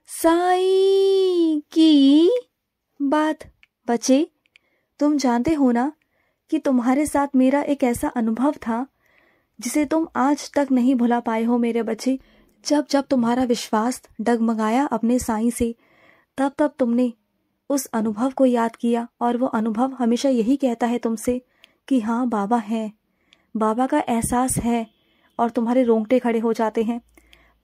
साईं की बात। बच्चे, तुम जानते हो ना कि तुम्हारे साथ मेरा एक ऐसा अनुभव था जिसे तुम आज तक नहीं भुला पाए हो मेरे बच्चे। जब जब तुम्हारा विश्वास डगमगाया अपने साईं से, तब तब तुमने उस अनुभव को याद किया, और वो अनुभव हमेशा यही कहता है तुमसे कि हाँ, बाबा है, बाबा का एहसास है, और तुम्हारे रोंगटे खड़े हो जाते हैं।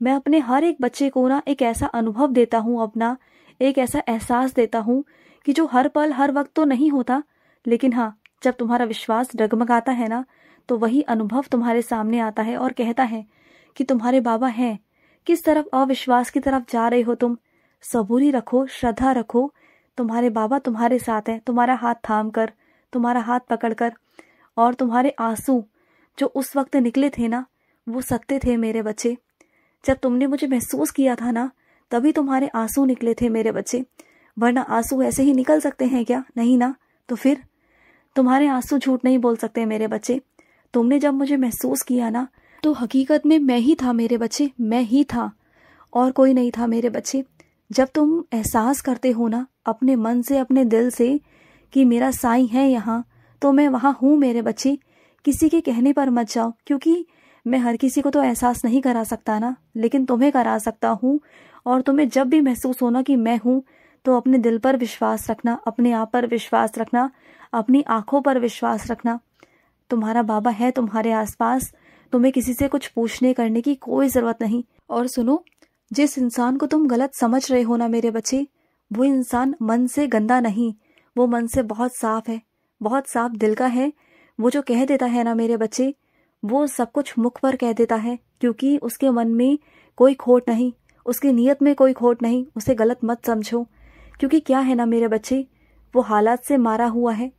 मैं अपने हर एक बच्चे को ना एक ऐसा अनुभव देता हूँ, अपना एक ऐसा एहसास देता हूँ कि जो हर पल हर वक्त तो नहीं होता, लेकिन हाँ, जब तुम्हारा विश्वास डगमगाता है ना, तो वही अनुभव तुम्हारे सामने आता है और कहता है कि तुम्हारे बाबा हैं। किस तरफ अविश्वास की तरफ जा रहे हो तुम? सबूरी रखो, श्रद्धा रखो, तुम्हारे बाबा तुम्हारे साथ हैं, तुम्हारा हाथ थाम कर, तुम्हारा हाथ पकड़ कर। और तुम्हारे आंसू जो उस वक्त निकले थे ना, वो सत्य थे मेरे बच्चे। जब तुमने मुझे महसूस किया था ना, तभी तुम्हारे आंसू निकले थे मेरे बच्चे, वरना आंसू ऐसे ही निकल सकते हैं क्या? नहीं ना। तो फिर तुम्हारे आंसू झूठ नहीं बोल सकते मेरे बच्चे। तुमने जब मुझे महसूस किया ना, तो हकीकत में मैं ही था मेरे बच्चे, मैं ही था, और कोई नहीं था मेरे बच्चे। जब तुम एहसास करते हो ना अपने मन से, अपने दिल से कि मेरा साईं है यहाँ, तो मैं वहाँ हूँ मेरे बच्चे। किसी के कहने पर मत जाओ, क्योंकि मैं हर किसी को तो एहसास नहीं करा सकता ना, लेकिन तुम्हें करा सकता हूँ। और तुम्हें जब भी महसूस होना कि मैं हूँ, तो अपने दिल पर विश्वास रखना, अपने आप पर विश्वास रखना, अपनी आंखों पर विश्वास रखना। तुम्हारा बाबा है तुम्हारे आसपास, तुम्हें किसी से कुछ पूछने करने की कोई ज़रूरत नहीं। और सुनो, जिस इंसान को तुम गलत समझ रहे हो ना मेरे बच्चे, वो इंसान मन से गंदा नहीं, वो मन से बहुत साफ है, बहुत साफ दिल का है। वो जो कह देता है ना मेरे बच्चे, वो सब कुछ मुख पर कह देता है, क्योंकि उसके मन में कोई खोट नहीं, उसकी नीयत में कोई खोट नहीं। उसे गलत मत समझो, क्योंकि क्या है ना मेरे बच्चे, वो हालात से मारा हुआ है।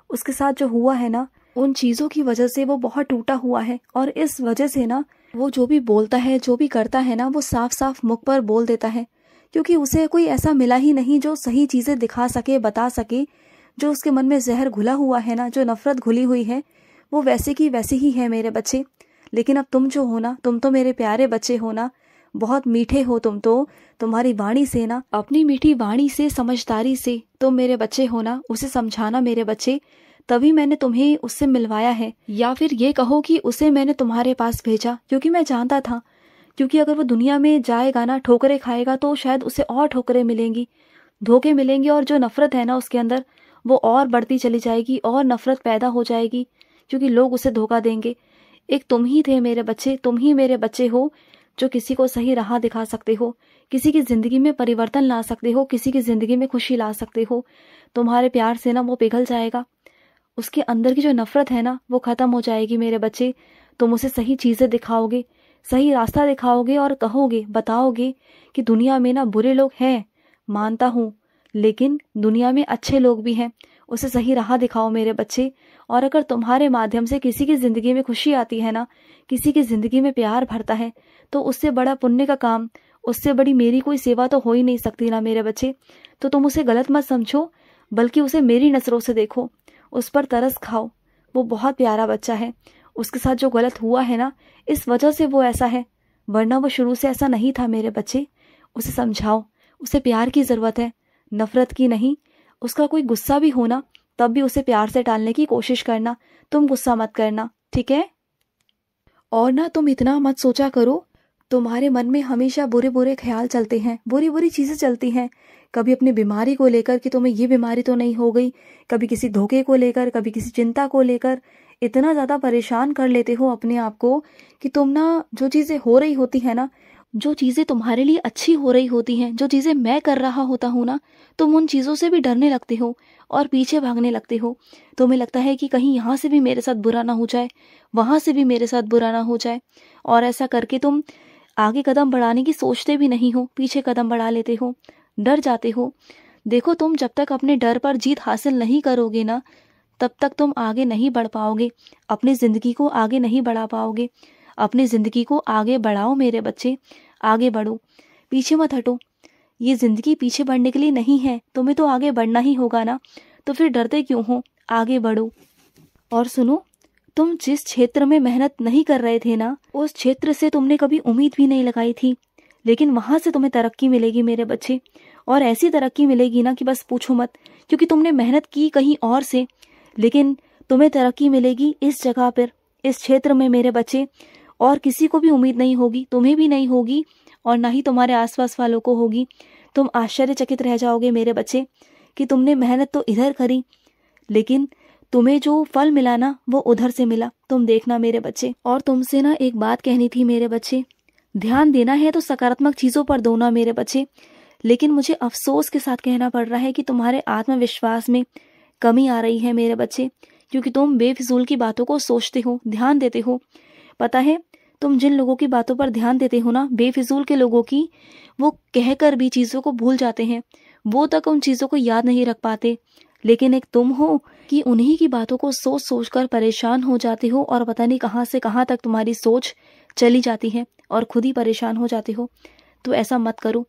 उसके साथ जो हुआ है ना, उन चीज़ों की वजह से वो बहुत टूटा हुआ है, और इस वजह से ना वो जो भी बोलता है, जो भी करता है ना, वो साफ साफ मुख पर बोल देता है, क्योंकि उसे कोई ऐसा मिला ही नहीं जो सही चीज़ें दिखा सके, बता सके। जो उसके मन में जहर घुला हुआ है ना, जो नफरत घुली हुई है, वो वैसे की वैसी ही है मेरे बच्चे। लेकिन अब तुम जो हो ना, तुम तो मेरे प्यारे बच्चे हो ना, बहुत मीठे हो तुम तो। तुम्हारी वाणी से ना, अपनी मीठी वाणी से, समझदारी से तुम मेरे बच्चे हो ना, उसे समझाना मेरे बच्चे। तभी मैंने तुम्हें उससे मिलवाया है, या फिर ये कहो कि उसे मैंने तुम्हारे पास भेजा, क्योंकि मैं जानता था, क्योंकि अगर वो दुनिया में जाएगा ना, ठोकरें खाएगा, तो शायद उसे और ठोकरें मिलेंगी, धोखे मिलेंगे, और जो नफरत है ना उसके अंदर, वो और बढ़ती चली जाएगी, और नफरत पैदा हो जाएगी, क्योंकि लोग उसे धोखा देंगे। एक तुम ही थे मेरे बच्चे, तुम ही मेरे बच्चे हो जो किसी को सही राह दिखा सकते हो, किसी की जिंदगी में परिवर्तन ला सकते हो, किसी की जिंदगी में खुशी ला सकते हो। तुम्हारे प्यार से ना वो पिघल जाएगा, उसके अंदर की जो नफरत है ना, वो खत्म हो जाएगी मेरे बच्चे। तुम उसे सही चीजें दिखाओगे, सही रास्ता दिखाओगे, और कहोगे, बताओगे कि दुनिया में ना बुरे लोग हैं, मानता हूँ, लेकिन दुनिया में अच्छे लोग भी हैं। उसे सही राह दिखाओ मेरे बच्चे। और अगर तुम्हारे माध्यम से किसी की जिंदगी में खुशी आती है ना, किसी की जिंदगी में प्यार भरता है, तो उससे बड़ा पुण्य का काम, उससे बड़ी मेरी कोई सेवा तो हो ही नहीं सकती ना मेरे बच्चे। तो तुम उसे गलत मत समझो, बल्कि उसे मेरी नजरों से देखो, उस पर तरस खाओ। वो बहुत प्यारा बच्चा है, उसके साथ जो गलत हुआ है ना, इस वजह से वो ऐसा है, वरना वो शुरू से ऐसा नहीं था मेरे बच्चे। उसे समझाओ, उसे प्यार की ज़रूरत है, नफरत की नहीं। उसका कोई गुस्सा भी होना, तब भी उसे प्यार से टालने की कोशिश करना, तुम गुस्सा मत करना, ठीक है? और ना तुम इतना मत सोचा करो, तुम्हारे मन में हमेशा बुरे बुरे ख्याल चलते हैं, बुरी बुरी चीज़ें चलती हैं। कभी अपनी बीमारी को लेकर कि तुम्हें ये बीमारी तो नहीं हो गई, कभी किसी धोखे को लेकर, कभी किसी चिंता को लेकर इतना ज़्यादा परेशान कर लेते हो अपने आप को कि तुम ना, जो चीज़ें हो रही होती है ना, जो चीज़ें तुम्हारे लिए अच्छी हो रही होती हैं, जो चीज़ें मैं कर रहा होता हूँ ना, तुम उन चीज़ों से भी डरने लगते हो और पीछे भागने लगते हो। तुम्हें लगता है कि कहीं यहाँ से भी मेरे साथ बुरा ना हो जाए, वहाँ से भी मेरे साथ बुरा ना हो जाए, और ऐसा करके तुम आगे कदम बढ़ाने की सोचते भी नहीं हो, पीछे कदम बढ़ा लेते हो, डर जाते हो। देखो, तुम जब तक अपने डर पर जीत हासिल नहीं करोगे ना, तब तक तुम आगे नहीं बढ़ पाओगे, अपनी ज़िंदगी को आगे नहीं बढ़ा पाओगे। अपनी ज़िंदगी को आगे बढ़ाओ मेरे बच्चे, आगे बढ़ो, पीछे मत हटो। ये ज़िंदगी पीछे बढ़ने के लिए नहीं है, तुम्हें तो आगे बढ़ना ही होगा ना, तो फिर डरते क्यों हो? आगे बढ़ो। और सुनो, तुम जिस क्षेत्र में मेहनत नहीं कर रहे थे ना, उस क्षेत्र से तुमने कभी उम्मीद भी नहीं लगाई थी, लेकिन वहाँ से तुम्हें तरक्की मिलेगी मेरे बच्चे, और ऐसी तरक्की मिलेगी ना कि बस पूछो मत, क्योंकि तुमने मेहनत की कहीं और से, लेकिन तुम्हें तरक्की मिलेगी इस जगह पर, इस क्षेत्र में मेरे बच्चे। और किसी को भी उम्मीद नहीं होगी, तुम्हें भी नहीं होगी, और ना ही तुम्हारे आसपास वालों को होगी। तुम आश्चर्यचकित रह जाओगे मेरे बच्चे कि तुमने मेहनत तो इधर करी, लेकिन तुम्हें जो फल मिला ना वो उधर से मिला। तुम देखना मेरे बच्चे। और तुमसे ना एक बात कहनी थी मेरे बच्चे, ध्यान देना है तो सकारात्मक चीज़ों पर दो ना मेरे बच्चे। लेकिन मुझे अफसोस के साथ कहना पड़ रहा है कि तुम्हारे आत्मविश्वास में कमी आ रही है मेरे बच्चे, क्योंकि तुम बेफिजूल की बातों को सोचते हो, ध्यान देते हो। पता है, तुम जिन लोगों की बातों पर ध्यान देते हो ना, बेफिजूल के लोगों की, वो कहकर भी चीज़ों को भूल जाते हैं, वो तक उन चीज़ों को याद नहीं रख पाते। लेकिन एक तुम हो कि उन्हीं की बातों को सोच सोच कर परेशान हो जाते हो, और पता नहीं कहाँ से कहाँ तक तुम्हारी सोच चली जाती है और खुद ही परेशान हो जाते हो। तो ऐसा मत करो।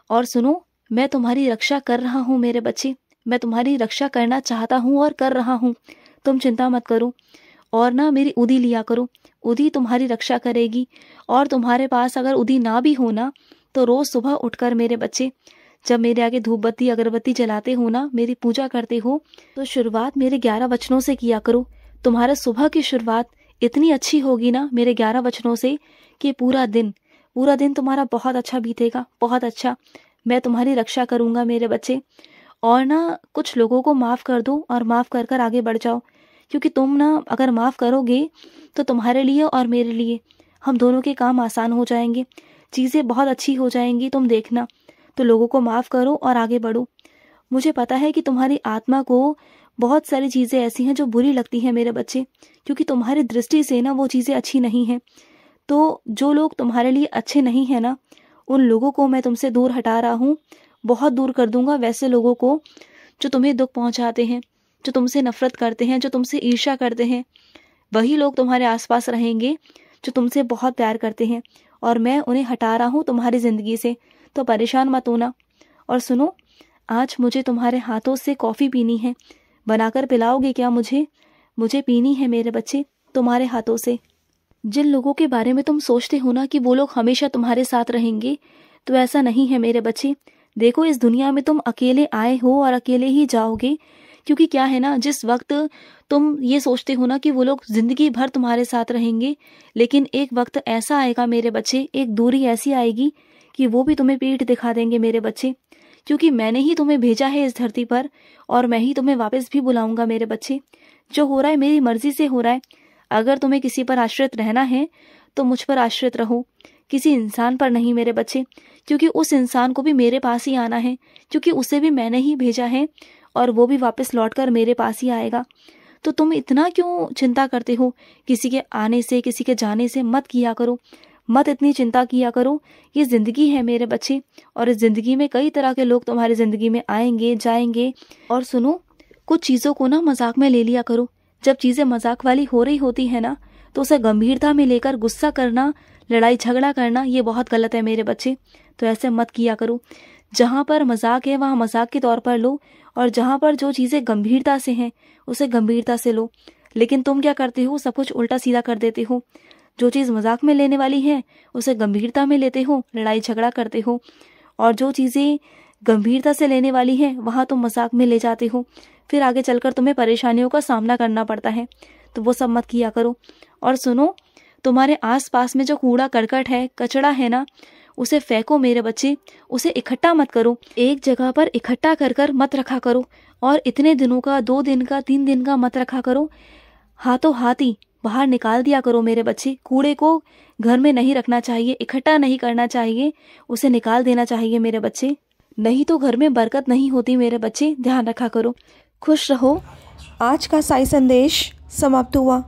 और सुनो, मैं तुम्हारी रक्षा कर रहा हूँ मेरे बच्चे, मैं तुम्हारी रक्षा करना चाहता हूँ और कर रहा हूँ। तुम चिंता मत करो। और ना मेरी उदी लिया करो, उदी तुम्हारी रक्षा करेगी। और तुम्हारे पास अगर उदी ना भी हो ना, तो रोज़ सुबह उठकर मेरे बच्चे, जब मेरे आगे धूप बत्ती अगरबत्ती जलाते हो ना, मेरी पूजा करते हो, तो शुरुआत मेरे 11 वचनों से किया करो। तुम्हारे सुबह की शुरुआत इतनी अच्छी होगी ना मेरे 11 वचनों से कि पूरा दिन तुम्हारा बहुत अच्छा बीतेगा, बहुत अच्छा। मैं तुम्हारी रक्षा करूँगा मेरे बच्चे। और ना कुछ लोगों को माफ़ कर दो और माफ़ कर कर आगे बढ़ जाओ, क्योंकि तुम ना अगर माफ़ करोगे तो तुम्हारे लिए और मेरे लिए, हम दोनों के काम आसान हो जाएंगे, चीज़ें बहुत अच्छी हो जाएंगी, तुम देखना। तो लोगों को माफ़ करो और आगे बढ़ो। मुझे पता है कि तुम्हारी आत्मा को बहुत सारी चीज़ें ऐसी हैं जो बुरी लगती हैं मेरे बच्चे, क्योंकि तुम्हारी दृष्टि से ना वो चीज़ें अच्छी नहीं हैं। तो जो लोग तुम्हारे लिए अच्छे नहीं हैं ना, उन लोगों को मैं तुमसे दूर हटा रहा हूँ, बहुत दूर कर दूंगा वैसे लोगों को जो तुम्हें दुख पहुँचाते हैं, जो तुमसे नफरत करते हैं, जो तुमसे ईर्ष्या करते हैं। वही लोग तुम्हारे आसपास रहेंगे जो तुमसे बहुत प्यार करते हैं, और मैं उन्हें हटा रहा हूँ तुम्हारी ज़िंदगी से। तो परेशान मत होना। और सुनो, आज मुझे तुम्हारे हाथों से कॉफ़ी पीनी है, बनाकर पिलाओगे क्या मुझे? मुझे पीनी है मेरे बच्चे तुम्हारे हाथों से। जिन लोगों के बारे में तुम सोचते हो ना कि वो लोग हमेशा तुम्हारे साथ रहेंगे, तो ऐसा नहीं है मेरे बच्चे। देखो, इस दुनिया में तुम अकेले आए हो और अकेले ही जाओगे, क्योंकि क्या है ना, जिस वक्त तुम ये सोचते हो ना कि वो लोग ज़िंदगी भर तुम्हारे साथ रहेंगे, लेकिन एक वक्त ऐसा आएगा मेरे बच्चे, एक दूरी ऐसी आएगी कि वो भी तुम्हें पीठ दिखा देंगे मेरे बच्चे, क्योंकि मैंने ही तुम्हें भेजा है इस धरती पर, और मैं ही तुम्हें वापस भी बुलाऊंगा मेरे बच्चे। जो हो रहा है मेरी मर्जी से हो रहा है। अगर तुम्हें किसी पर आश्रित रहना है तो मुझ पर आश्रित रहो, किसी इंसान पर नहीं मेरे बच्चे, क्योंकि उस इंसान को भी मेरे पास ही आना है, क्योंकि उसे भी मैंने ही भेजा है, और वो भी वापस लौटकर मेरे पास ही आएगा। तो तुम इतना क्यों चिंता करते हो? किसी के आने से, किसी के जाने से मत किया करो, मत इतनी चिंता किया करो। ये ज़िंदगी है मेरे बच्चे, और इस ज़िंदगी में कई तरह के लोग तुम्हारी ज़िंदगी में आएंगे जाएंगे। और सुनो, कुछ चीज़ों को ना मजाक में ले लिया करो। जब चीज़ें मजाक वाली हो रही होती है ना, तो उसे गंभीरता में लेकर गुस्सा करना, लड़ाई झगड़ा करना, ये बहुत गलत है मेरे बच्चे। तो ऐसे मत किया करो। जहाँ पर मजाक है वहाँ मजाक के तौर पर लो, और जहाँ पर जो चीज़ें गंभीरता से हैं उसे गंभीरता से लो। लेकिन तुम क्या करते हो, सब कुछ उल्टा सीधा कर देते हो। जो चीज़ मजाक में लेने वाली है उसे गंभीरता में लेते हो, लड़ाई झगड़ा करते हो, और जो चीज़ें गंभीरता से लेने वाली है वहाँ तुम मजाक में ले जाते हो, फिर आगे चलकर तुम्हें परेशानियों का सामना करना पड़ता है। तो वो सब मत किया करो। और सुनो, तुम्हारे आसपास में जो कूड़ा करकट है, कचरा है ना, उसे फेंको मेरे बच्चे, उसे इकट्ठा मत करो। एक जगह पर इकट्ठा कर कर मत रखा करो, और इतने दिनों का, 2 दिन का, 3 दिन का मत रखा करो। हाथों हाथ ही बाहर निकाल दिया करो मेरे बच्चे। कूड़े को घर में नहीं रखना चाहिए, इकट्ठा नहीं करना चाहिए, उसे निकाल देना चाहिए मेरे बच्चे, नहीं तो घर में बरकत नहीं होती मेरे बच्चे। ध्यान रखा करो। खुश रहो। आज का साई संदेश समाप्त हुआ।